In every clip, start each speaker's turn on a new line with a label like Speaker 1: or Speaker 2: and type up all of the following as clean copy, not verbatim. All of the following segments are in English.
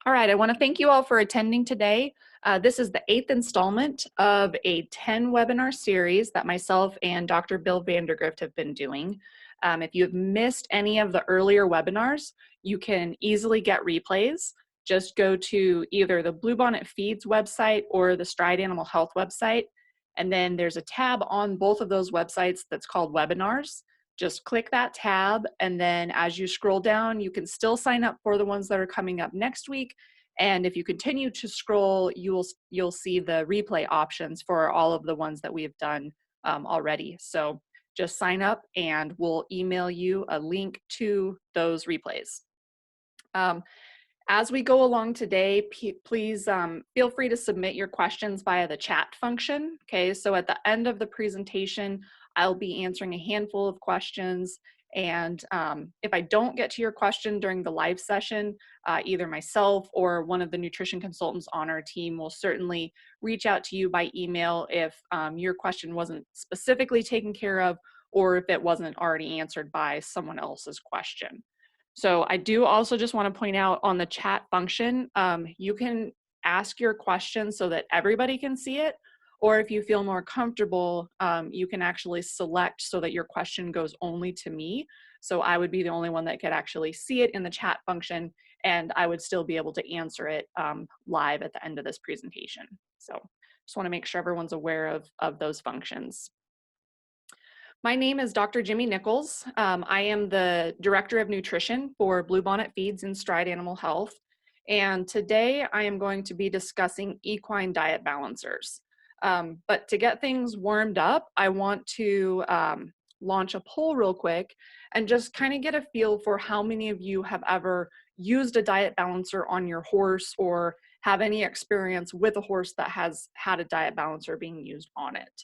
Speaker 1: All right, I want to thank you all for attending today. This is the 8th installment of a 10 webinar series that myself and Dr. Bill Vandergrift have been doing. If you have missed any of the earlier webinars, you can easily get replays. Just go to either the Bluebonnet Feeds website or the Stride Animal Health website, and then there's a tab on both of those websites that's called webinars. Just click that tab, and then as you scroll down, you can still sign up for the ones that are coming up next week. And if you continue to scroll, you'll see the replay options for all of the ones that we have done already. So just sign up and we'll email you a link to those replays. As we go along today, please feel free to submit your questions via the chat function. Okay, so at the end of the presentation, I'll be answering a handful of questions. And if I don't get to your question during the live session, either myself or one of the nutrition consultants on our team will certainly reach out to you by email if your question wasn't specifically taken care of or if it wasn't already answered by someone else's question. So I do also just want to point out on the chat function, you can ask your question so that everybody can see it, or if you feel more comfortable, you can actually select so that your question goes only to me. So I would be the only one that could actually see it in the chat function, and I would still be able to answer it live at the end of this presentation. So just want to make sure everyone's aware of those functions. My name is Dr. Jyme Nichols. I am the Director of Nutrition for Bluebonnet Feeds and Stride Animal Health. And today I am going to be discussing equine diet balancers. But to get things warmed up, I want to launch a poll real quick and just kind of get a feel for how many of you have ever used a diet balancer on your horse or have any experience with a horse that has had a diet balancer being used on it.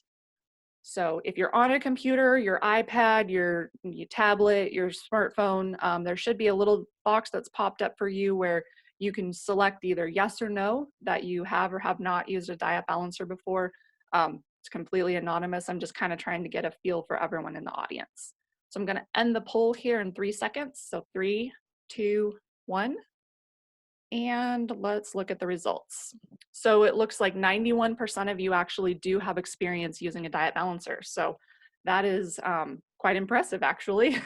Speaker 1: So if you're on a computer, your iPad, your tablet, your smartphone, there should be a little box that's popped up for you where you can select either yes or no that you have or have not used a diet balancer before. It's completely anonymous. I'm just kind of trying to get a feel for everyone in the audience. So I'm going to end the poll here in 3 seconds. So 3, 2, 1. And let's look at the results. So it looks like 91% of you actually do have experience using a diet balancer. So that is quite impressive, actually.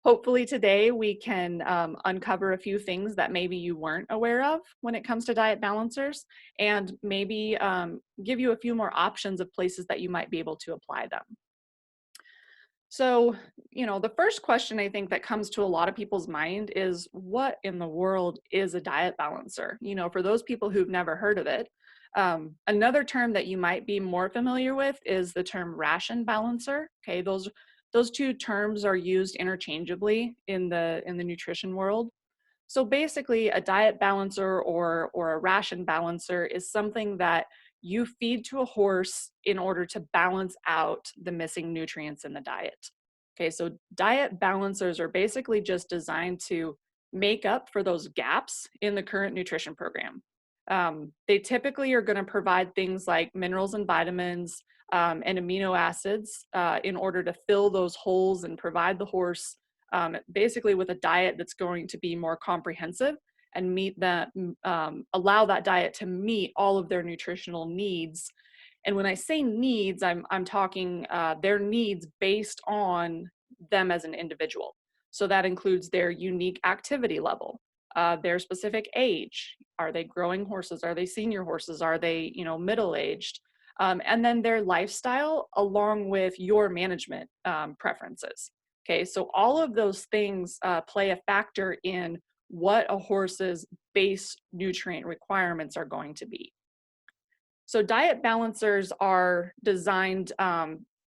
Speaker 1: Hopefully today we can uncover a few things that maybe you weren't aware of when it comes to diet balancers, and maybe give you a few more options of places that you might be able to apply them. So, the first question I think that comes to a lot of people's mind is, what in the world is a diet balancer? For those people who've never heard of it. Another term that you might be more familiar with is the term ration balancer. Okay, those two terms are used interchangeably in the nutrition world. So basically, a diet balancer or a ration balancer is something that you feed to a horse in order to balance out the missing nutrients in the diet. Okay, so diet balancers are basically just designed to make up for those gaps in the current nutrition program. They typically are going to provide things like minerals and vitamins and amino acids in order to fill those holes and provide the horse basically with a diet that's going to be more comprehensive and allow that diet to meet all of their nutritional needs. And when I say needs, I'm talking their needs based on them as an individual. So that includes their unique activity level, their specific age. Are they growing horses? Are they senior horses? Are they, middle-aged? And then their lifestyle along with your management preferences. Okay, so all of those things play a factor in what a horse's base nutrient requirements are going to be. So diet balancers are designed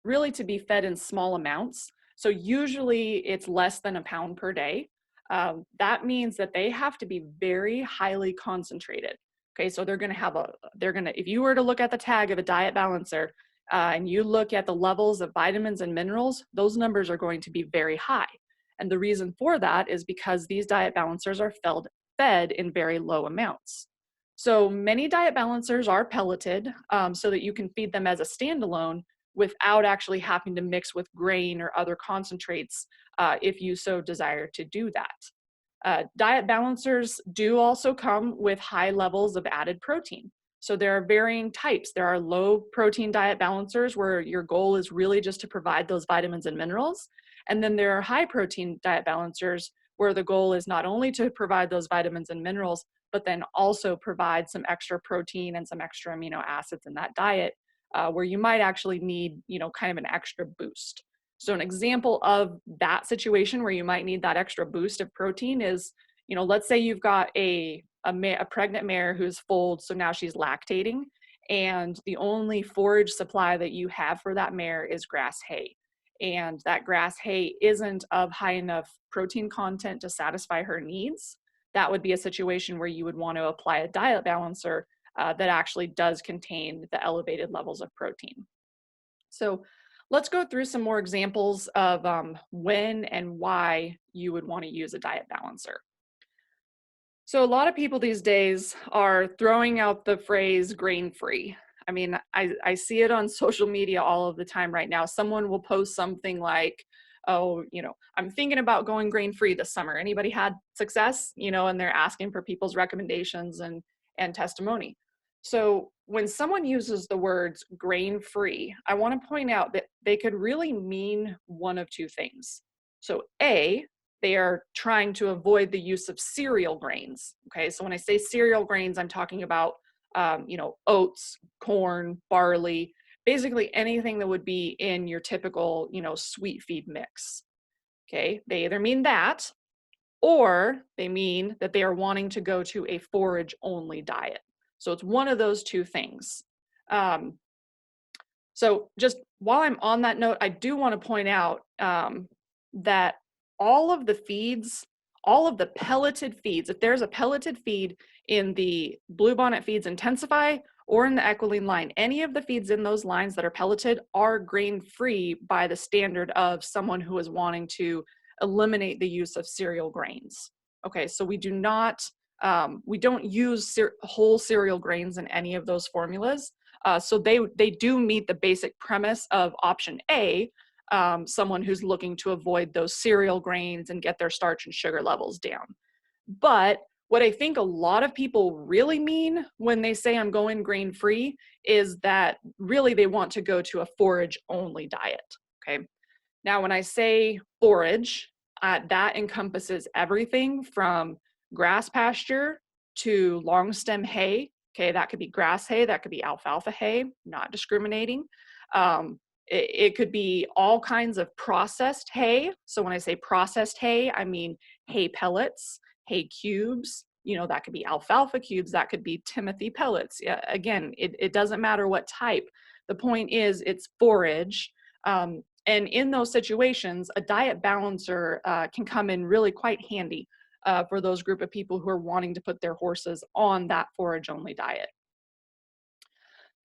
Speaker 1: really to be fed in small amounts. So usually it's less than a pound per day. That means that they have to be very highly concentrated. Okay, so if you were to look at the tag of a diet balancer and you look at the levels of vitamins and minerals, those numbers are going to be very high. And the reason for that is because these diet balancers are fed in very low amounts. So many diet balancers are pelleted so that you can feed them as a standalone without actually having to mix with grain or other concentrates if you so desire to do that. Diet balancers do also come with high levels of added protein. So there are varying types. There are low protein diet balancers where your goal is really just to provide those vitamins and minerals. And then there are high protein diet balancers where the goal is not only to provide those vitamins and minerals, but then also provide some extra protein and some extra amino acids in that diet, where you might actually need, kind of an extra boost. So an example of that situation where you might need that extra boost of protein is, let's say you've got a pregnant mare who's foaled, so now she's lactating, and the only forage supply that you have for that mare is grass hay. And that grass hay isn't of high enough protein content to satisfy her needs. That would be a situation where you would want to apply a diet balancer that actually does contain the elevated levels of protein. So let's go through some more examples of when and why you would want to use a diet balancer. So a lot of people these days are throwing out the phrase grain-free. I mean, I see it on social media all of the time right now. Someone will post something like, oh, I'm thinking about going grain-free this summer. Anybody had success? And they're asking for people's recommendations and testimony. So when someone uses the words grain-free, I want to point out that they could really mean one of two things. So A, they are trying to avoid the use of cereal grains. Okay, so when I say cereal grains, I'm talking about oats, corn, barley, basically anything that would be in your typical, sweet feed mix. Okay, they either mean that, or they mean that they are wanting to go to a forage only diet. So it's one of those two things. So just while I'm on that note, I do want to point out that all of the feeds, all of the pelleted feeds, if there's a pelleted feed in the Bluebonnet Feeds Intensify or in the Equine line, any of the feeds in those lines that are pelleted are grain-free by the standard of someone who is wanting to eliminate the use of cereal grains. Okay, so we don't use whole cereal grains in any of those formulas. So they do meet the basic premise of option A, someone who's looking to avoid those cereal grains and get their starch and sugar levels down. But what I think a lot of people really mean when they say I'm going grain-free is that really they want to go to a forage-only diet, okay? Now, when I say forage, that encompasses everything from grass pasture to long stem hay. Okay, that could be grass hay, that could be alfalfa hay, not discriminating. It could be all kinds of processed hay. So when I say processed hay, I mean hay pellets, hay cubes, that could be alfalfa cubes, that could be Timothy pellets. Yeah, again, it doesn't matter what type. The point is it's forage. And in those situations, a diet balancer can come in really quite handy for those group of people who are wanting to put their horses on that forage only diet.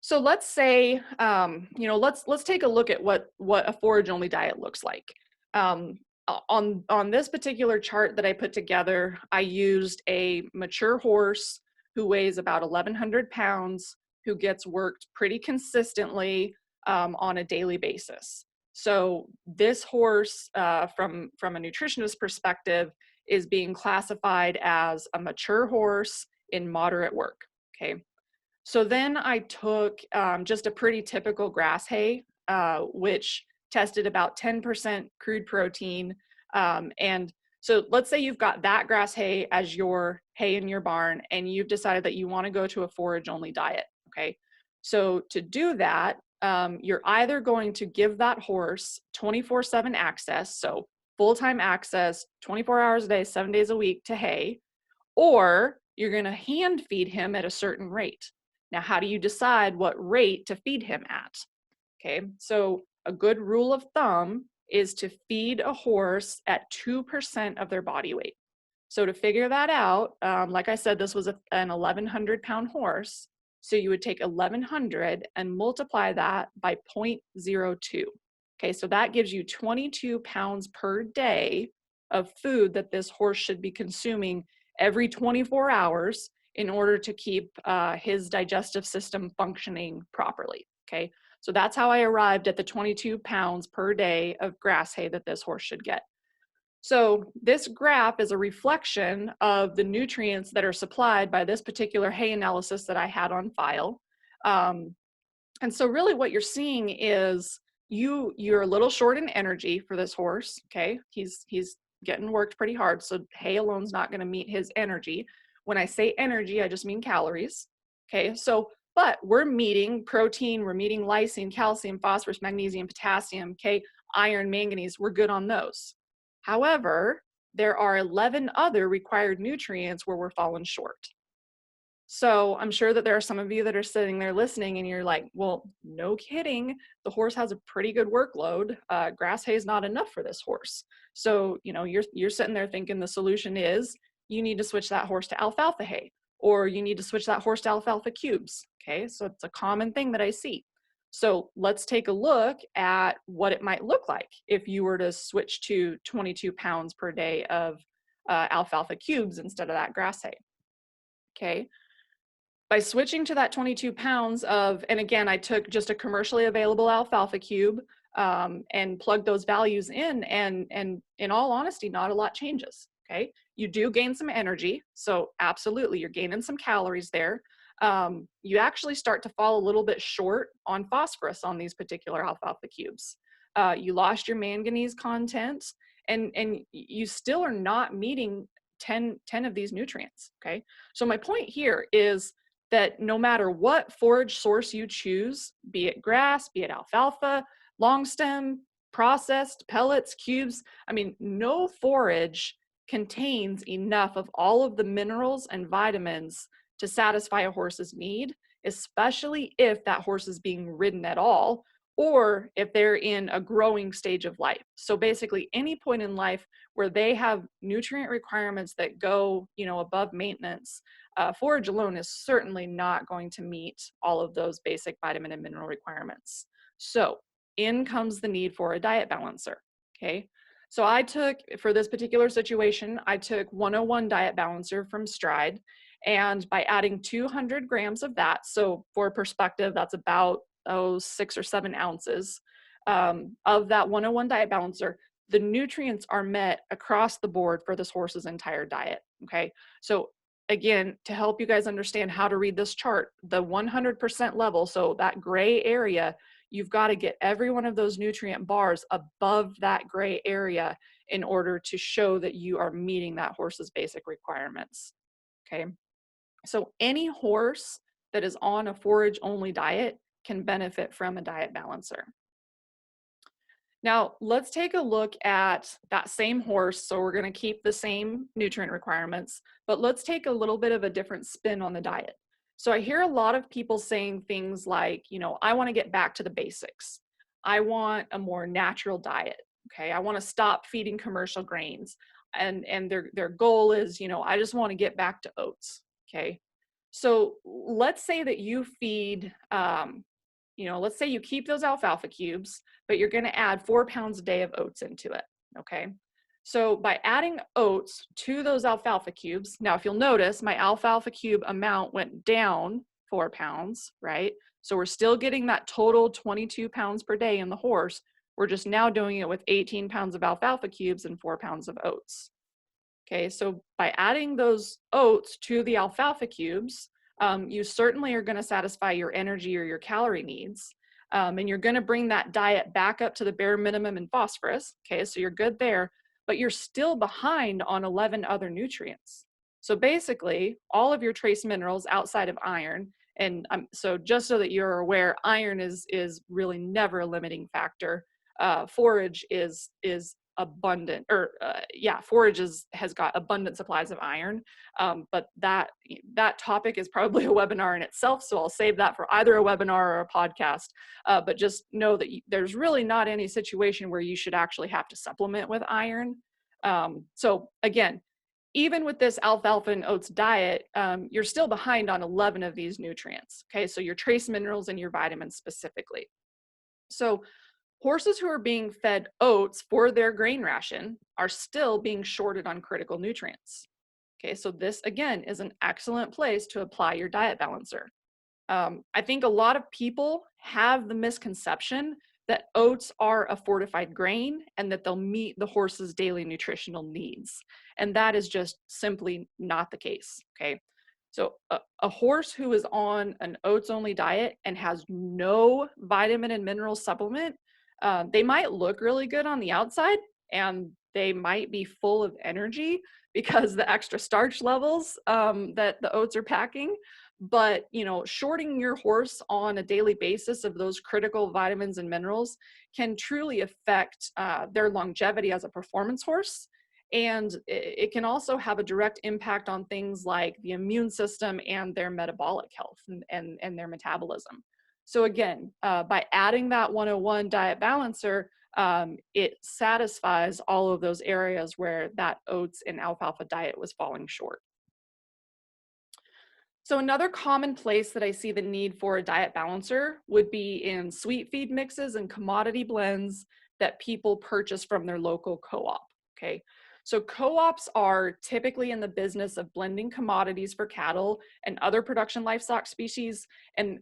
Speaker 1: So let's say, let's take a look at what a forage only diet looks like. On this particular chart that I put together, I used a mature horse who weighs about 1,100 pounds, who gets worked pretty consistently on a daily basis. So this horse, from a nutritionist perspective, is being classified as a mature horse in moderate work. Okay. So then I took just a pretty typical grass hay, which tested about 10% crude protein. And so let's say you've got that grass hay as your hay in your barn, and you've decided that you want to go to a forage only diet. Okay. So to do that, you're either going to give that horse 24/7 access, so full-time access, 24 hours a day, 7 days a week to hay, or you're going to hand feed him at a certain rate. Now, how do you decide what rate to feed him at? Okay, so a good rule of thumb is to feed a horse at 2% of their body weight. So to figure that out, like I said, this was an 1,100 pound horse. So you would take 1,100 and multiply that by 0.02. Okay, so that gives you 22 pounds per day of food that this horse should be consuming every 24 hours in order to keep his digestive system functioning properly. Okay, so that's how I arrived at the 22 pounds per day of grass hay that this horse should get. So this graph is a reflection of the nutrients that are supplied by this particular hay analysis that I had on file. Um, and so really what you're seeing is you're a little short in energy for this horse, okay? He's getting worked pretty hard, so hay alone's not going to meet his energy. When I say energy, I just mean calories. Okay, so but we're meeting protein, we're meeting lysine, calcium, phosphorus, magnesium, potassium, okay, iron, manganese, we're good on those. However, there are 11 other required nutrients where we're falling short. So I'm sure that there are some of you that are sitting there listening and you're like, well, no kidding. The horse has a pretty good workload. Grass hay is not enough for this horse. So, you know, you're sitting there thinking the solution is you need to switch that horse to alfalfa hay, or you need to switch that horse to alfalfa cubes. Okay, so it's a common thing that I see. So let's take a look at what it might look like if you were to switch to 22 pounds per day of alfalfa cubes instead of that grass hay. Okay, by switching to that 22 pounds of, and again, I took just a commercially available alfalfa cube and plugged those values in, and in all honesty, not a lot changes. Okay, you do gain some energy, so absolutely, you're gaining some calories there. You actually start to fall a little bit short on phosphorus on these particular alfalfa cubes. You lost your manganese content, and you still are not meeting 10 of these nutrients. Okay, so my point here is that no matter what forage source you choose, be it grass, be it alfalfa, long stem, processed, pellets, cubes, I mean, no forage contains enough of all of the minerals and vitamins to satisfy a horse's need, especially if that horse is being ridden at all, or if they're in a growing stage of life. So basically any point in life where they have nutrient requirements that go, you know, above maintenance, forage alone is certainly not going to meet all of those basic vitamin and mineral requirements. So in comes the need for a diet balancer, okay? So I took, for this particular situation, I took 101 Diet Balancer from Stride, and by adding 200 grams of that, so for perspective, that's about, 6 or 7 ounces of that 101 Diet Balancer, the nutrients are met across the board for this horse's entire diet, okay? So again, to help you guys understand how to read this chart, the 100% level, so that gray area, you've got to get every one of those nutrient bars above that gray area in order to show that you are meeting that horse's basic requirements, okay? So any horse that is on a forage only diet can benefit from a diet balancer. Now, let's take a look at that same horse. So we're going to keep the same nutrient requirements, but let's take a little bit of a different spin on the diet. So I hear a lot of people saying things like, you know, I want to get back to the basics. I want a more natural diet. Okay, I want to stop feeding commercial grains. And their goal is, you know, I just want to get back to oats. Okay, so let's say that you feed you know, let's say you keep those alfalfa cubes, but you're going to add 4 pounds a day of oats into it. Okay. So by adding oats to those alfalfa cubes, now if you'll notice, my alfalfa cube amount went down 4 pounds, right? So we're still getting that total 22 pounds per day in the horse. We're just now doing it with 18 pounds of alfalfa cubes and 4 pounds of oats. Okay, so by adding those oats to the alfalfa cubes, you certainly are going to satisfy your energy or your calorie needs. And you're going to bring that diet back up to the bare minimum in phosphorus. Okay, so you're good there, but you're still behind on 11 other nutrients. So basically, all of your trace minerals outside of iron, and so just so that you're aware, iron is really never a limiting factor. Forage is abundant, or forage has got abundant supplies of iron, but that topic is probably a webinar in itself, so I'll save that for either a webinar or a podcast, but just know that there's really not any situation where you should actually have to supplement with iron. So again, even with this alfalfa and oats diet, you're still behind on 11 of these nutrients, okay? So your trace minerals and your vitamins specifically. So horses who are being fed oats for their grain ration are still being shorted on critical nutrients. Okay, so this again is an excellent place to apply your diet balancer. I think a lot of people have the misconception that oats are a fortified grain and that they'll meet the horse's daily nutritional needs. And that is just simply not the case, okay? So a horse who is on an oats only diet and has no vitamin and mineral supplement, they might look really good on the outside and they might be full of energy because the extra starch levels that the oats are packing. But, you know, shorting your horse on a daily basis of those critical vitamins and minerals can truly affect their longevity as a performance horse. And it can also have a direct impact on things like the immune system and their metabolic health and their metabolism. So again, by adding that 101 diet balancer, it satisfies all of those areas where that oats and alfalfa diet was falling short. So another common place that I see the need for a diet balancer would be in sweet feed mixes and commodity blends that people purchase from their local co-op, okay? So co-ops are typically in the business of blending commodities for cattle and other production livestock species. And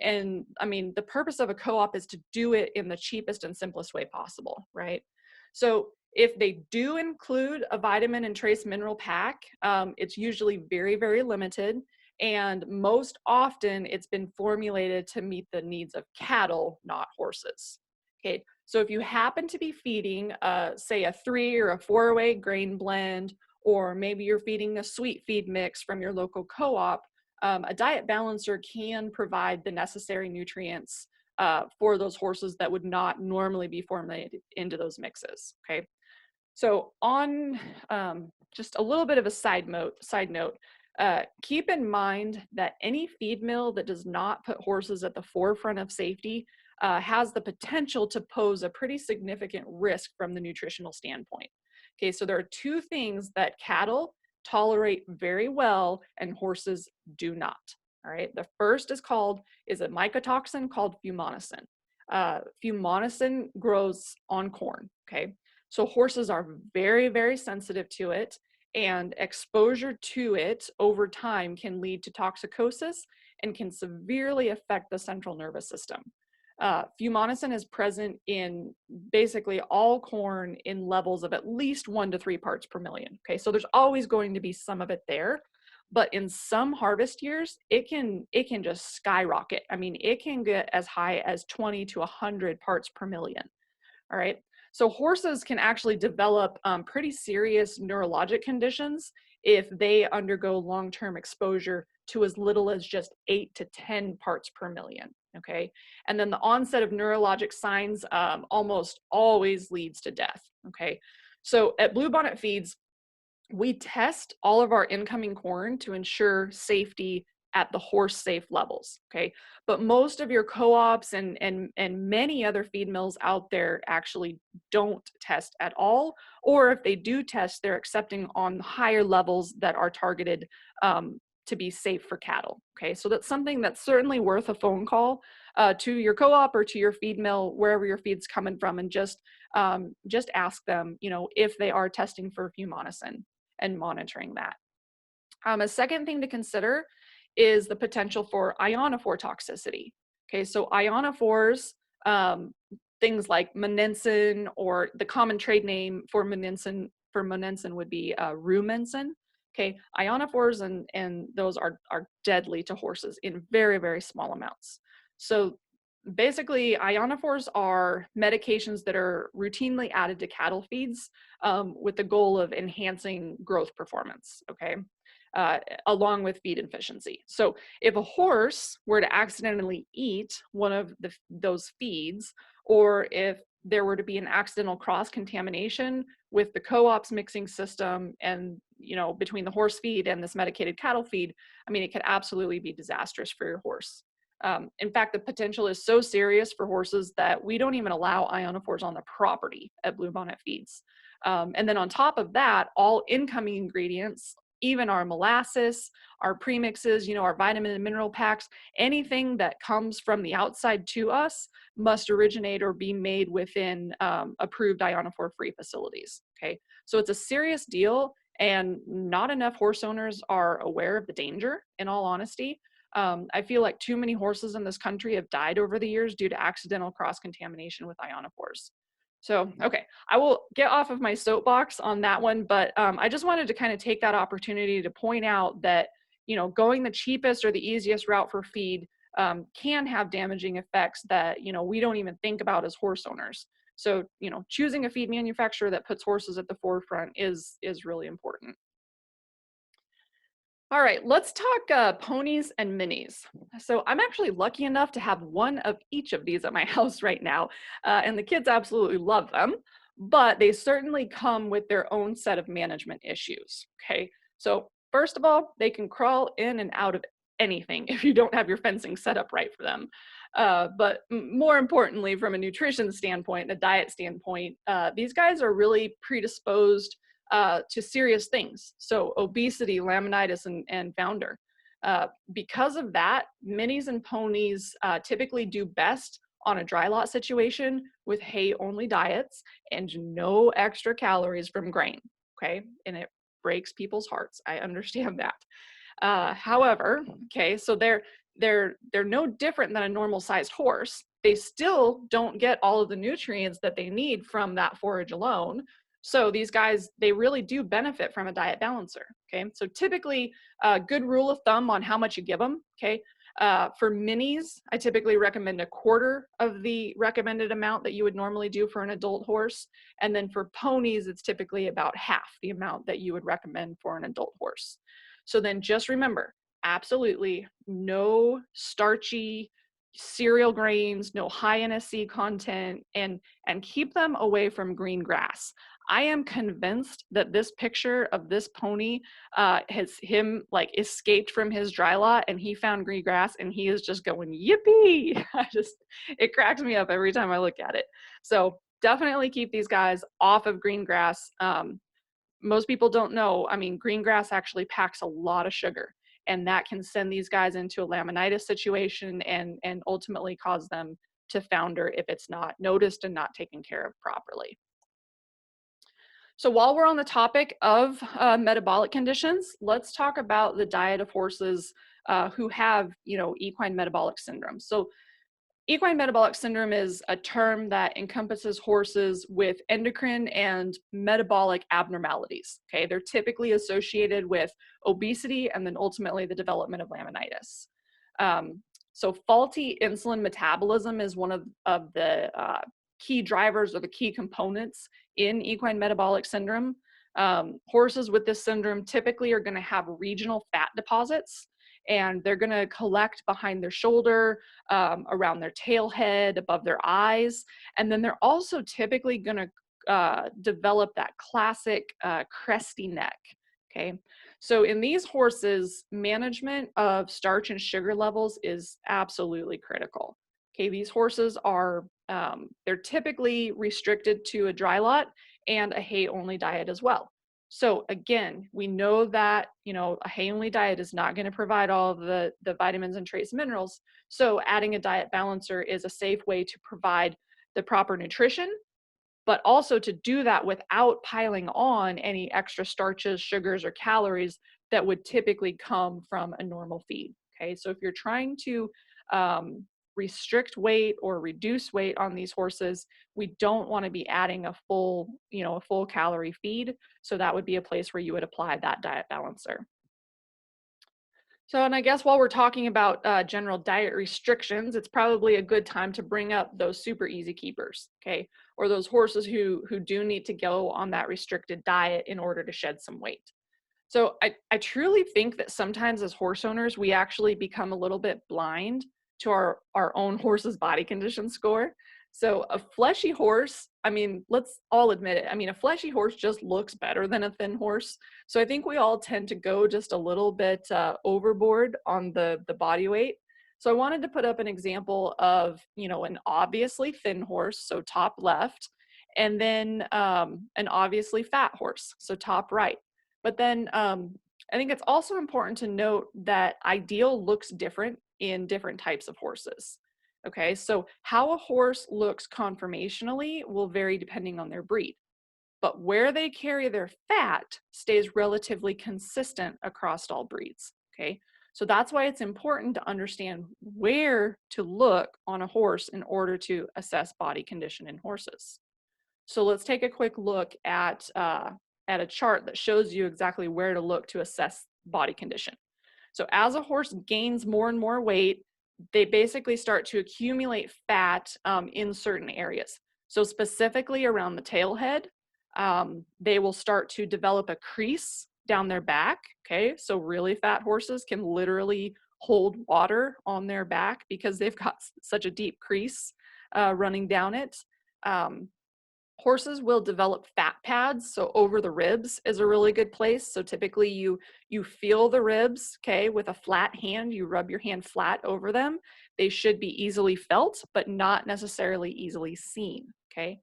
Speaker 1: I mean, the purpose of a co-op is to do it in the cheapest and simplest way possible, right? So if they do include a vitamin and trace mineral pack, it's usually very, very limited. And most often it's been formulated to meet the needs of cattle, not horses. Okay, so if you happen to be feeding, say a 3 or a 4-way grain blend, or maybe you're feeding a sweet feed mix from your local co-op, a diet balancer can provide the necessary nutrients for those horses that would not normally be formulated into those mixes, okay? So on just a little bit of a side note, keep in mind that any feed mill that does not put horses at the forefront of safety has the potential to pose a pretty significant risk from the nutritional standpoint. Okay, so there are two things that cattle tolerate very well and horses do not. All right, the first is a mycotoxin called fumonisin. Fumonisin grows on corn, okay? So horses are very, very sensitive to it, and exposure to it over time can lead to toxicosis and can severely affect the central nervous system. Fumonisin is present in basically all corn in levels of at least 1 to 3 parts per million. Okay, so there's always going to be some of it there, but in some harvest years, it can just skyrocket. I mean, it can get as high as 20 to 100 parts per million. All right. So horses can actually develop pretty serious neurologic conditions if they undergo long-term exposure to as little as just 8 to 10 parts per million. Okay. And then the onset of neurologic signs almost always leads to death. Okay. So at Bluebonnet Feeds, we test all of our incoming corn to ensure safety at the horse safe levels, okay? But most of your co-ops and many other feed mills out there actually don't test at all, or if they do test, they're accepting on higher levels that are targeted to be safe for cattle, okay? So that's something that's certainly worth a phone call to your co-op or to your feed mill, wherever your feed's coming from, and just ask them, you know, if they are testing for fumonisin and monitoring that. A second thing to consider is the potential for ionophore toxicity. Okay, so ionophores, things like monensin, or the common trade name for monensin would be rumensin. Okay, ionophores and those are deadly to horses in very, very small amounts. So basically, ionophores are medications that are routinely added to cattle feeds with the goal of enhancing growth performance, okay, along with feed efficiency. So if a horse were to accidentally eat one of those feeds, or if there were to be an accidental cross-contamination with the co-op's mixing system and, you know, between the horse feed and this medicated cattle feed, I mean, it could absolutely be disastrous for your horse. In fact, the potential is so serious for horses that we don't even allow ionophores on the property at Bluebonnet Feeds. And then on top of that, all incoming ingredients, even our molasses, our premixes, you know, our vitamin and mineral packs, anything that comes from the outside to us must originate or be made within approved ionophore-free facilities, okay? So it's a serious deal, and not enough horse owners are aware of the danger, in all honesty. I feel like too many horses in this country have died over the years due to accidental cross-contamination with ionophores. So, okay, I will get off of my soapbox on that one, but I just wanted to kind of take that opportunity to point out that, you know, going the cheapest or the easiest route for feed can have damaging effects that, you know, we don't even think about as horse owners. So, you know, choosing a feed manufacturer that puts horses at the forefront is really important. All right, let's talk ponies and minis. So I'm actually lucky enough to have one of each of these at my house right now, and the kids absolutely love them, but they certainly come with their own set of management issues, okay? So first of all, they can crawl in and out of anything if you don't have your fencing set up right for them. But more importantly, from a nutrition standpoint, a diet standpoint, these guys are really predisposed to serious things. So obesity, laminitis, and founder. Because of that, minis and ponies typically do best on a dry lot situation with hay only diets and no extra calories from grain. Okay. And it breaks people's hearts. I understand that. However, okay, so they're no different than a normal sized horse. They still don't get all of the nutrients that they need from that forage alone. So these guys, they really do benefit from a diet balancer. Okay, so typically, a good rule of thumb on how much you give them. Okay, for minis, I typically recommend a quarter of the recommended amount that you would normally do for an adult horse, and then for ponies, it's typically about half the amount that you would recommend for an adult horse. So then just remember, absolutely no starchy cereal grains, no high NSC content, and keep them away from green grass. I am convinced that this picture of this pony has him like escaped from his dry lot and he found green grass and he is just going yippee. It cracks me up every time I look at it. So definitely keep these guys off of green grass. Most people don't know, I mean, green grass actually packs a lot of sugar, and that can send these guys into a laminitis situation and ultimately cause them to founder if it's not noticed and not taken care of properly. So while we're on the topic of metabolic conditions, let's talk about the diet of horses who have, you know, equine metabolic syndrome. So equine metabolic syndrome is a term that encompasses horses with endocrine and metabolic abnormalities. Okay, they're typically associated with obesity and then ultimately the development of laminitis. So faulty insulin metabolism is one of the key drivers or the key components in equine metabolic syndrome. Horses with this syndrome typically are going to have regional fat deposits, and they're going to collect behind their shoulder, around their tail head, above their eyes. And then they're also typically going to develop that classic cresty neck. Okay. So in these horses, management of starch and sugar levels is absolutely critical. Okay. These horses are, they're typically restricted to a dry lot and a hay only diet as well. So again, we know that, you know, a hay-only diet is not going to provide all of the vitamins and trace minerals. So adding a diet balancer is a safe way to provide the proper nutrition, but also to do that without piling on any extra starches, sugars, or calories that would typically come from a normal feed. Okay, so if you're trying to restrict weight or reduce weight on these horses, we don't want to be adding a full, you know, a full calorie feed. So that would be a place where you would apply that diet balancer. So, and I guess while we're talking about general diet restrictions, it's probably a good time to bring up those super easy keepers, okay? Or those horses who do need to go on that restricted diet in order to shed some weight. So I truly think that sometimes as horse owners, we actually become a little bit blind to our own horse's body condition score. So a fleshy horse, I mean, let's all admit it. I mean, a fleshy horse just looks better than a thin horse. So I think we all tend to go just a little bit overboard on the body weight. So I wanted to put up an example of, you know, an obviously thin horse, so top left, and then an obviously fat horse, so top right. But then I think it's also important to note that ideal looks different in different types of horses. Okay, so how a horse looks conformationally will vary depending on their breed, but where they carry their fat stays relatively consistent across all breeds. Okay, So that's why it's important to understand where to look on a horse in order to assess body condition in horses. So let's take a quick look at a chart that shows you exactly where to look to assess body condition. So as a horse gains more and more weight, they basically start to accumulate fat in certain areas. So specifically around the tail head, they will start to develop a crease down their back. Okay, so really fat horses can literally hold water on their back because they've got such a deep crease running down it. Um, Horses will develop fat pads, so over the ribs is a really good place. So typically you feel the ribs, okay, with a flat hand, you rub your hand flat over them. They should be easily felt, but not necessarily easily seen, okay?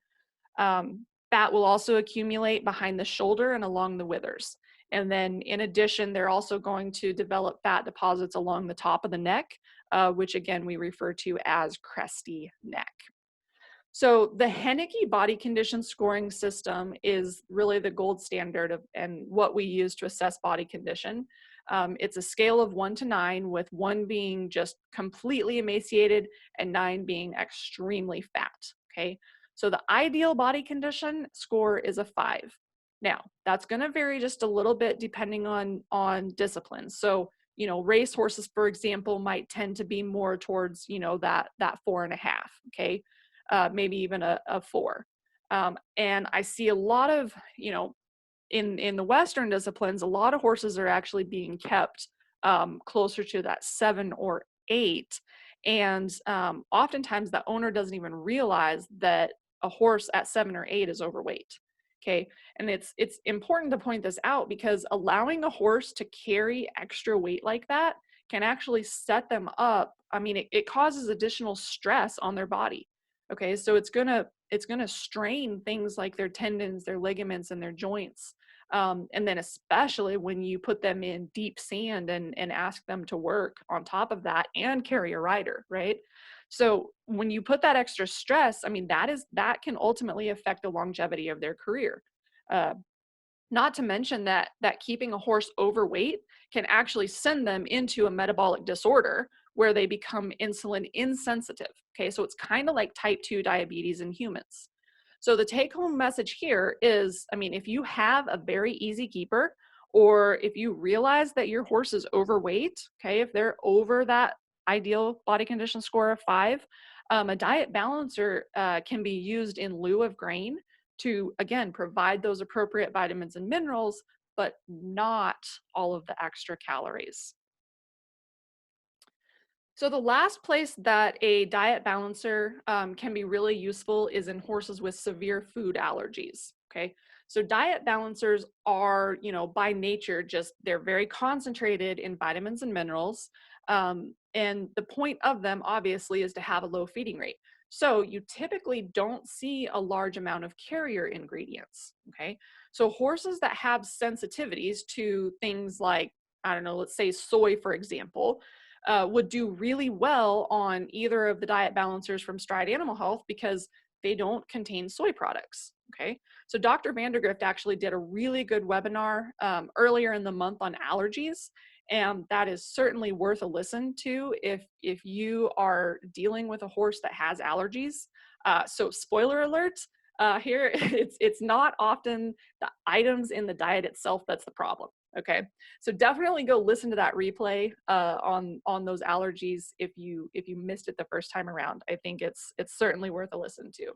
Speaker 1: Fat will also accumulate behind the shoulder and along the withers. And then in addition, they're also going to develop fat deposits along the top of the neck, which again, we refer to as cresty neck. So the Henneke body condition scoring system is really the gold standard of and what we use to assess body condition. It's a scale of 1 to 9, with 1 being just completely emaciated and 9 being extremely fat. Okay, so the ideal body condition score is a 5. Now that's going to vary just a little bit depending on disciplines. So race horses, for example, might tend to be more towards that 4.5. Okay, maybe even a 4. And I see a lot of, in the Western disciplines, a lot of horses are actually being kept closer to that 7 or 8. And oftentimes the owner doesn't even realize that a horse at 7 or 8 is overweight. Okay. And it's important to point this out because allowing a horse to carry extra weight like that can actually set them up. I mean, it causes additional stress on their body. Okay, so it's gonna strain things like their tendons, their ligaments, and their joints. And then especially when you put them in deep sand and ask them to work on top of that and carry a rider, right? So when you put that extra stress, I mean, that can ultimately affect the longevity of their career. Uh, Not to mention that keeping a horse overweight can actually send them into a metabolic disorder where they become insulin insensitive. Okay, so it's kind of like type 2 diabetes in humans. So the take home message here is, I mean, if you have a very easy keeper, or if you realize that your horse is overweight, okay, if they're over that ideal body condition score of 5, a diet balancer can be used in lieu of grain to, again, provide those appropriate vitamins and minerals, but not all of the extra calories. So the last place that a diet balancer can be really useful is in horses with severe food allergies. Okay, so diet balancers are, by nature, just they're very concentrated in vitamins and minerals, and the point of them, obviously, is to have a low feeding rate. So you typically don't see a large amount of carrier ingredients. Okay, so horses that have sensitivities to things like, I don't know, let's say soy, for example, would do really well on either of the diet balancers from Stride Animal Health because they don't contain soy products. Okay, so Dr. Vandergrift actually did a really good webinar earlier in the month on allergies, and that is certainly worth a listen to if you are dealing with a horse that has allergies. So spoiler alert, here it's not often the items in the diet itself that's the problem. Okay, so definitely go listen to that replay on those allergies if you missed it the first time around. I think it's certainly worth a listen to.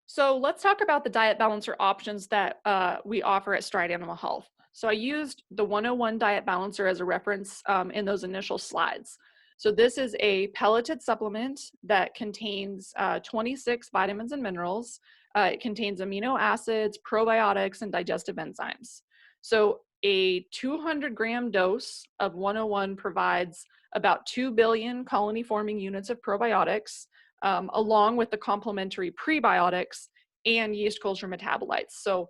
Speaker 1: So let's talk about the diet balancer options that we offer at Stride Animal Health. So I used the 101 Diet Balancer as a reference in those initial slides. So this is a pelleted supplement that contains 26 vitamins and minerals. It contains amino acids, probiotics, and digestive enzymes. So a 200-gram dose of 101 provides about 2 billion colony-forming units of probiotics, along with the complementary prebiotics and yeast culture metabolites. So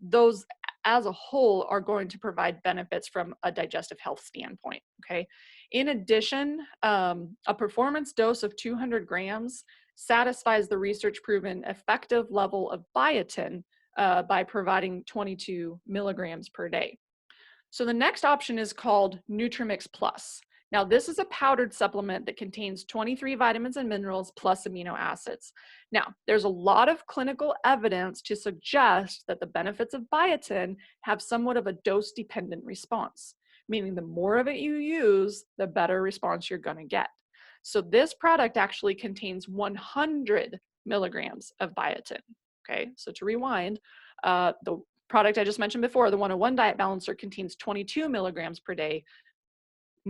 Speaker 1: those as a whole are going to provide benefits from a digestive health standpoint. Okay. In addition, a performance dose of 200 grams satisfies the research proven effective level of biotin by providing 22 milligrams per day. So the next option is called NutriMix Plus. Now, this is a powdered supplement that contains 23 vitamins and minerals plus amino acids. Now, there's a lot of clinical evidence to suggest that the benefits of biotin have somewhat of a dose-dependent response, meaning the more of it you use, the better response you're going to get. So this product actually contains 100 milligrams of biotin. Okay, so to rewind, the product I just mentioned before, the 101 Diet Balancer, contains 22 milligrams per day.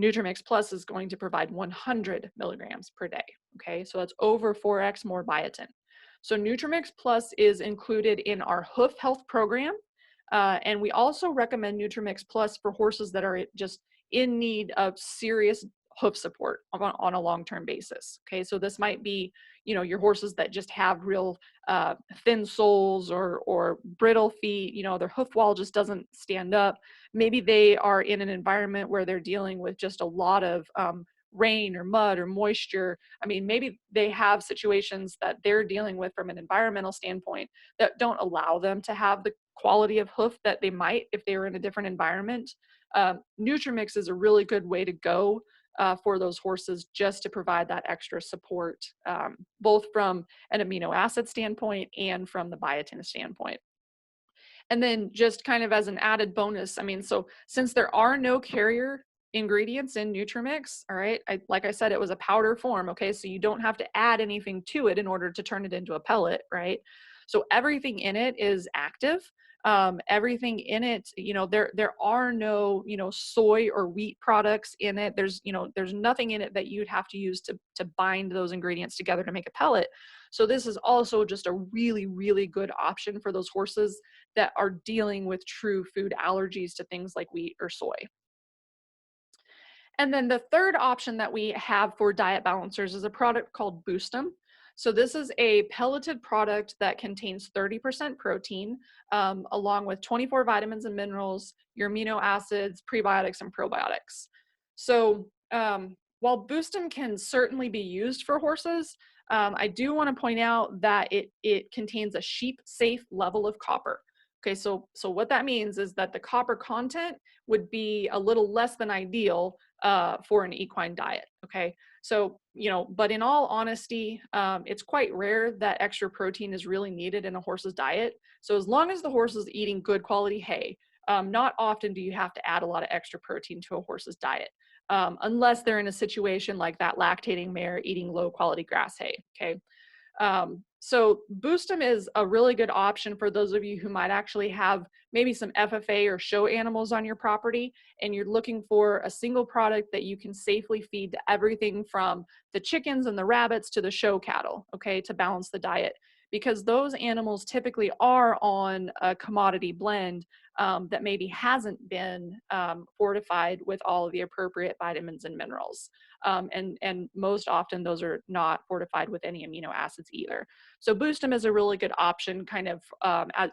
Speaker 1: NutriMix Plus is going to provide 100 milligrams per day. Okay, so that's over 4x more biotin. So NutriMix Plus is included in our hoof health program. And we also recommend NutriMix Plus for horses that are just in need of serious hoof support on a long-term basis. Okay, so this might be, your horses that just have real thin soles or brittle feet, their hoof wall just doesn't stand up. Maybe they are in an environment where they're dealing with just a lot of rain or mud or moisture. I mean, maybe they have situations that they're dealing with from an environmental standpoint that don't allow them to have the quality of hoof that they might if they were in a different environment. NutriMix is a really good way to go for those horses, just to provide that extra support, both from an amino acid standpoint and from the biotin standpoint. And then just kind of as an added bonus, I mean, so since there are no carrier ingredients in NutriMix, all right, like I said, it was a powder form, okay, so you don't have to add anything to it in order to turn it into a pellet, right? So everything in it is active. Everything in it, there are no, soy or wheat products in it. There's nothing in it that you'd have to use to bind those ingredients together to make a pellet. So this is also just a really, really good option for those horses that are dealing with true food allergies to things like wheat or soy. And then the third option that we have for diet balancers is a product called Boostum. So this is a pelleted product that contains 30% protein, along with 24 vitamins and minerals, your amino acids, prebiotics, and probiotics. So while Boostum can certainly be used for horses, I do want to point out that it contains a sheep-safe level of copper. Okay, so what that means is that the copper content would be a little less than ideal for an equine diet. Okay, so but in all honesty, it's quite rare that extra protein is really needed in a horse's diet. So as long as the horse is eating good quality hay, not often do you have to add a lot of extra protein to a horse's diet, unless they're in a situation like that lactating mare eating low quality grass hay. Okay. So Boostum is a really good option for those of you who might actually have maybe some FFA or show animals on your property, and you're looking for a single product that you can safely feed to everything from the chickens and the rabbits to the show cattle, okay, to balance the diet. Because those animals typically are on a commodity blend that maybe hasn't been fortified with all of the appropriate vitamins and minerals. And most often those are not fortified with any amino acids either. So Boostum is a really good option kind of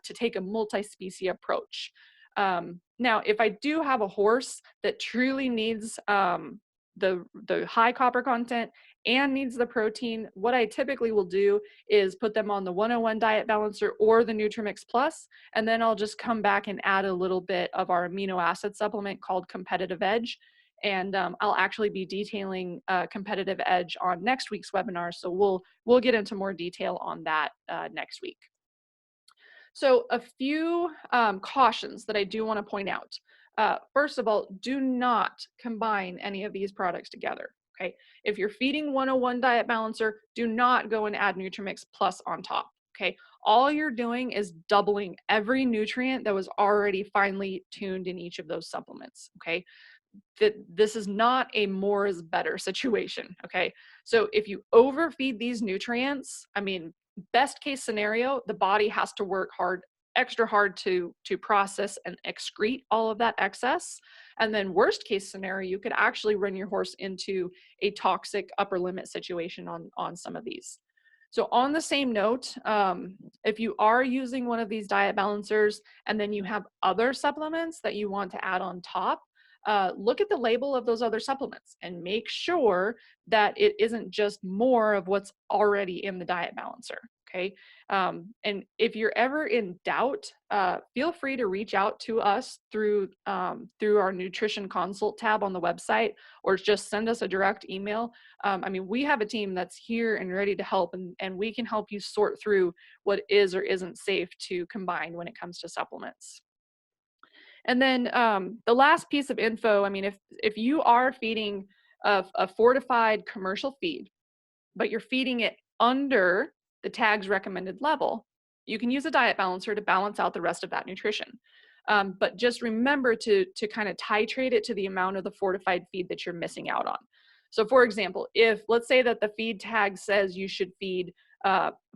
Speaker 1: to take a multi-species approach. Now, if I do have a horse that truly needs the high copper content and needs the protein, what I typically will do is put them on the 101 Diet Balancer or the NutriMix Plus, and then I'll just come back and add a little bit of our amino acid supplement called Competitive Edge. And I'll actually be detailing Competitive Edge on next week's webinar, so we'll get into more detail on that next week. So a few cautions that I do want to point out. First of all, do not combine any of these products together. Okay, if you're feeding 101 Diet Balancer, do not go and add NutriMix Plus on top. Okay, all you're doing is doubling every nutrient that was already finely tuned in each of those supplements. Okay, that this is not a more is better situation. Okay, so if you overfeed these nutrients, I mean, best case scenario, the body has to work hard, extra hard to process and excrete all of that excess. And then worst case scenario, you could actually run your horse into a toxic upper limit situation on some of these. So on the same note, if you are using one of these diet balancers and then you have other supplements that you want to add on top, look at the label of those other supplements and make sure that it isn't just more of what's already in the diet balancer. Okay. And if you're ever in doubt, feel free to reach out to us through our nutrition consult tab on the website, or just send us a direct email. I mean, we have a team that's here and ready to help, and we can help you sort through what is or isn't safe to combine when it comes to supplements. And then the last piece of info, I mean, if you are feeding a fortified commercial feed, but you're feeding it under the tag's recommended level, you can use a diet balancer to balance out the rest of that nutrition. But just remember to kind of titrate it to the amount of the fortified feed that you're missing out on. So for example, if let's say that the feed tag says you should feed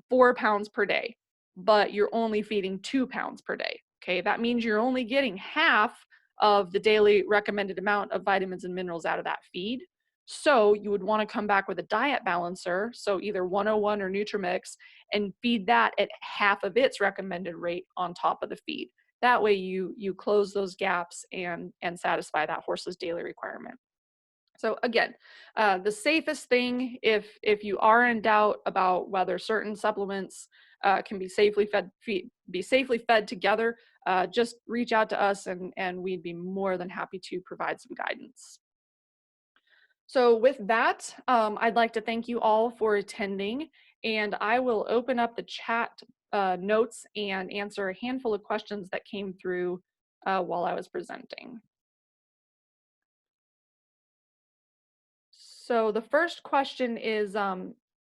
Speaker 1: 4 pounds per day, but you're only feeding 2 pounds per day, okay, that means you're only getting half of the daily recommended amount of vitamins and minerals out of that feed. So you would want to come back with a diet balancer, so either 101 or NutriMix, and feed that at half of its recommended rate on top of the feed. That way you close those gaps and satisfy that horse's daily requirement. So again, the safest thing, if you are in doubt about whether certain supplements can be safely fed together, just reach out to us, and we'd be more than happy to provide some guidance. So with that, I'd like to thank you all for attending, and I will open up the chat notes and answer a handful of questions that came through while I was presenting. So the first question is,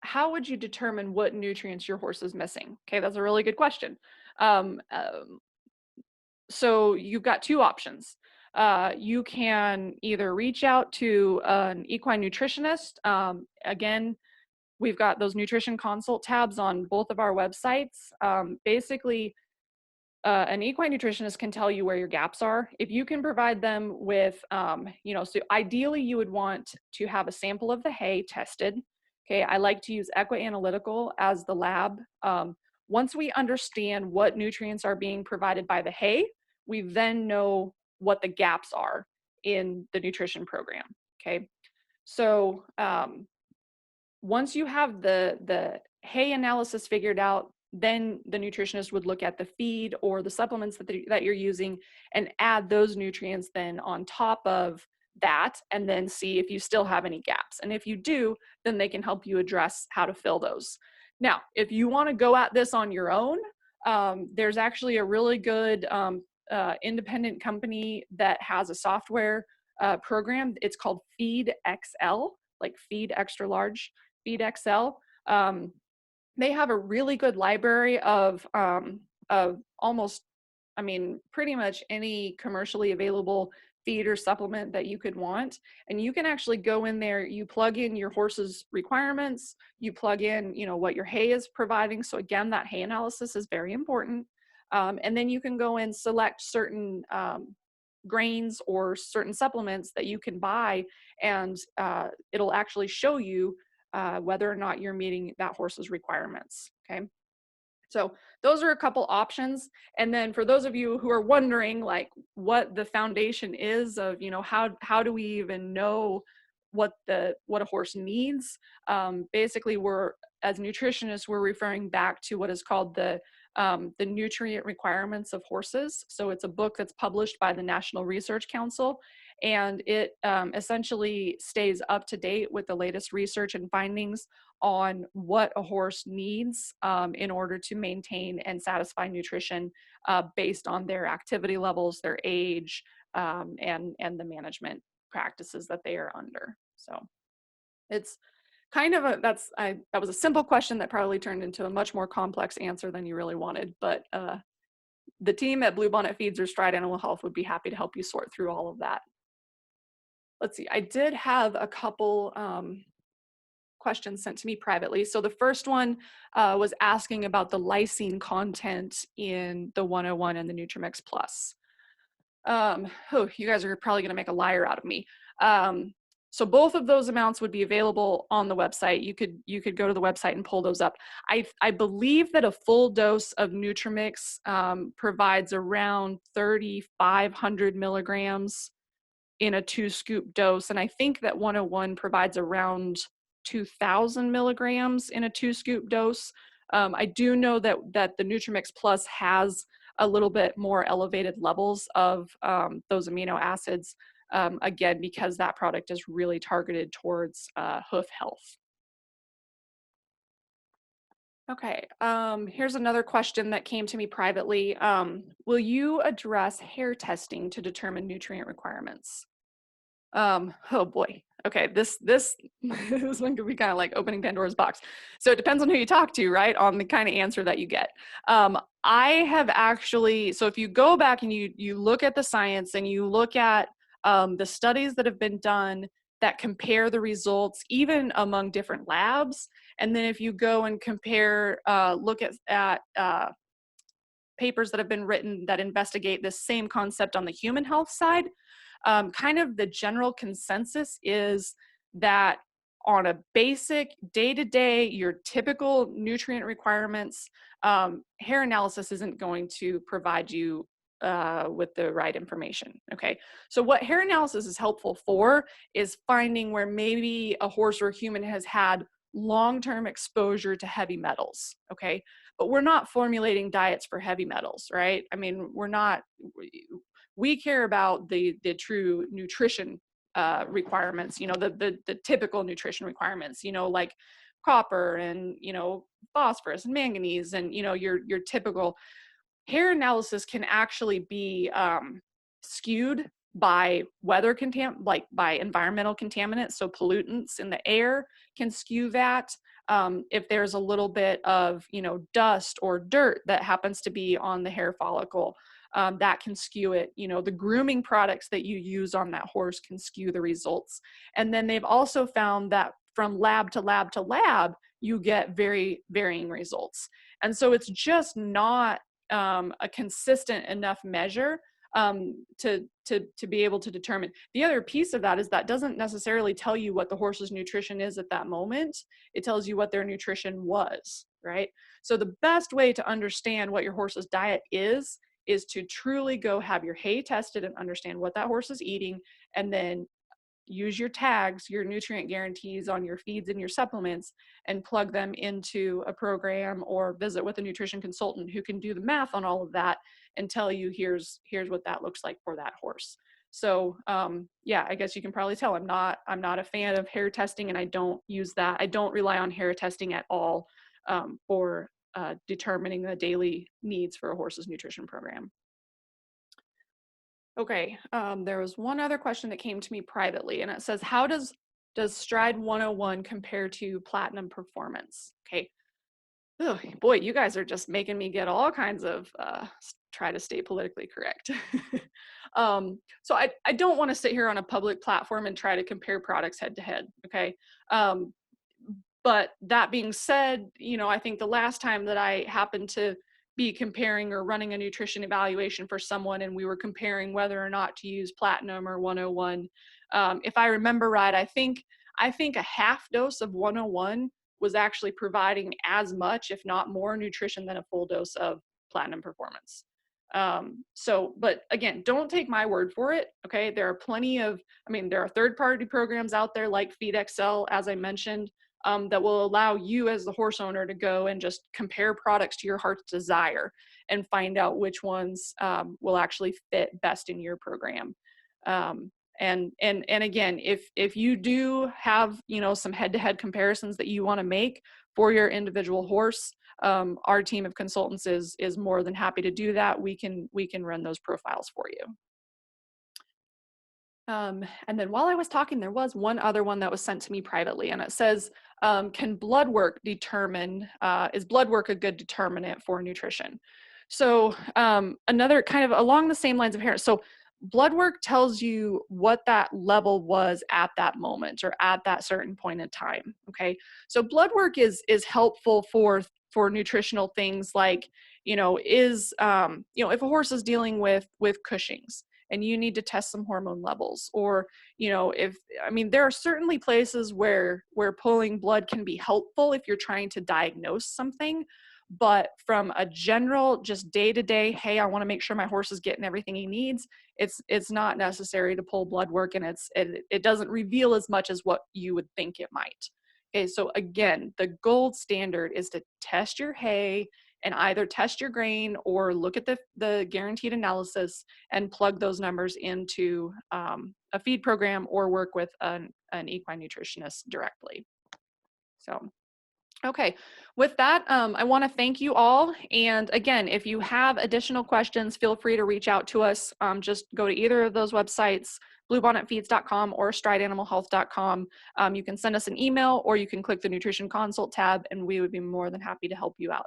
Speaker 1: how would you determine what nutrients your horse is missing? Okay, that's a really good question. Um, um, so you've got two options. You can either reach out to an equine nutritionist. Again, we've got those nutrition consult tabs on both of our websites. Basically, an equine nutritionist can tell you where your gaps are. If you can provide them with, so ideally you would want to have a sample of the hay tested. Okay, I like to use Equi-Analytical as the lab. Once we understand what nutrients are being provided by the hay, we then know what the gaps are in the nutrition program. Okay, so once you have the hay analysis figured out, then the nutritionist would look at the feed or the supplements that you're using and add those nutrients then on top of that, and then see if you still have any gaps. And if you do, then they can help you address how to fill those. Now, if you want to go at this on your own, there's actually a really good independent company that has a software program. It's called Feed XL, like Feed Extra Large, Feed XL. They have a really good library of almost, I mean, pretty much any commercially available feed or supplement that you could want. And you can actually go in there, you plug in your horse's requirements, you plug in, what your hay is providing. So again, that hay analysis is very important. And then you can go and select certain grains or certain supplements that you can buy, and it'll actually show you whether or not you're meeting that horse's requirements. Okay. So those are a couple options. And then for those of you who are wondering like what the foundation is of, how do we even know what a horse needs? Basically, as nutritionists, we're referring back to what is called the nutrient requirements of horses. So it's a book that's published by the National Research Council, and it essentially stays up to date with the latest research and findings on what a horse needs in order to maintain and satisfy nutrition based on their activity levels, their age, and the management practices that they are under. So it's kind of that was a simple question that probably turned into a much more complex answer than you really wanted, but the team at Bluebonnet Feeds or Stride Animal Health would be happy to help you sort through all of that. Let's see, I did have a couple questions sent to me privately. So the first one was asking about the lysine content in the 101 and the NutriMix Plus. You guys are probably gonna make a liar out of me. So both of those amounts would be available on the website. You could go to the website and pull those up. I believe that a full dose of NutriMix provides around 3,500 milligrams in a 2-scoop dose. And I think that 101 provides around 2,000 milligrams in a 2-scoop dose. I do know that the NutriMix Plus has a little bit more elevated levels of those amino acids, again, because that product is really targeted towards hoof health. Okay, here's another question that came to me privately. Will you address hair testing to determine nutrient requirements? Oh boy. Okay, this this one could be kind of like opening Pandora's box. So it depends on who you talk to, right? On the kind of answer that you get. I have actually, so if you go back and you look at the science and you look at the studies that have been done that compare the results even among different labs, and then if you go and compare, look at papers that have been written that investigate this same concept on the human health side, kind of the general consensus is that on a basic day-to-day, your typical nutrient requirements, hair analysis isn't going to provide you with the right information. Okay, so what hair analysis is helpful for is finding where maybe a horse or a human has had long-term exposure to heavy metals. Okay, but we're not formulating diets for heavy metals, right? I mean, we're not, we care about the true nutrition requirements, you know, the typical nutrition requirements, you know, like copper and, you know, phosphorus and manganese and, you know, your typical. Hair analysis can actually be skewed by like by environmental contaminants. So pollutants in the air can skew that. If there's a little bit of, you know, dust or dirt that happens to be on the hair follicle, that can skew it. You know, the grooming products that you use on that horse can skew the results. And then they've also found that from lab to lab to lab, you get very varying results. And so it's just not a consistent enough measure to be able to determine. The other piece of that is that doesn't necessarily tell you what the horse's nutrition is at that moment. It tells you what their nutrition was, right? So the best way to understand what your horse's diet is to truly go have your hay tested and understand what that horse is eating, and then use your tags, your nutrient guarantees on your feeds and your supplements, and plug them into a program or visit with a nutrition consultant who can do the math on all of that and tell you here's what that looks like for that horse. So yeah, I guess you can probably tell I'm not a fan of hair testing, and I don't use that. I don't rely on hair testing at all for determining the daily needs for a horse's nutrition program. Okay, there was one other question that came to me privately, and it says, how does Stride 101 compare to Platinum Performance? Okay, oh boy, you guys are just making me get all kinds of, try to stay politically correct. So I don't want to sit here on a public platform and try to compare products head to head, okay? But that being said, you know, I think the last time that I happened to be comparing or running a nutrition evaluation for someone and we were comparing whether or not to use Platinum or 101, if I remember right, I think a half dose of 101 was actually providing as much, if not more, nutrition than a full dose of Platinum Performance. So, but again, don't take my word for it. Okay, there are plenty of, I mean, there are third-party programs out there like FeedXL, as I mentioned, that will allow you as the horse owner to go and just compare products to your heart's desire and find out which ones will actually fit best in your program. And again, if you do have, you know, some head-to-head comparisons that you want to make for your individual horse, our team of consultants is more than happy to do that. We can run those profiles for you. And then while I was talking, there was one other one that was sent to me privately, and it says, can blood work determine, is blood work a good determinant for nutrition? So another kind of along the same lines of hair. So blood work tells you what that level was at that moment or at that certain point in time. Okay, so blood work is helpful for nutritional things like, you know, is you know, if a horse is dealing with Cushing's and you need to test some hormone levels, or, you know, if, I mean, there are certainly places where pulling blood can be helpful if you're trying to diagnose something. But from a general, just day-to-day, hey, I want to make sure my horse is getting everything he needs, it's not necessary to pull blood work, and it doesn't reveal as much as what you would think it might. Okay, so again, the gold standard is to test your hay and either test your grain or look at the guaranteed analysis and plug those numbers into a feed program or work with an equine nutritionist directly. So, okay, with that, I want to thank you all. And again, if you have additional questions, feel free to reach out to us. Just go to either of those websites, bluebonnetfeeds.com or strideanimalhealth.com. You can send us an email or you can click the nutrition consult tab and we would be more than happy to help you out.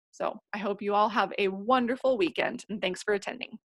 Speaker 1: So I hope you all have a wonderful weekend and thanks for attending.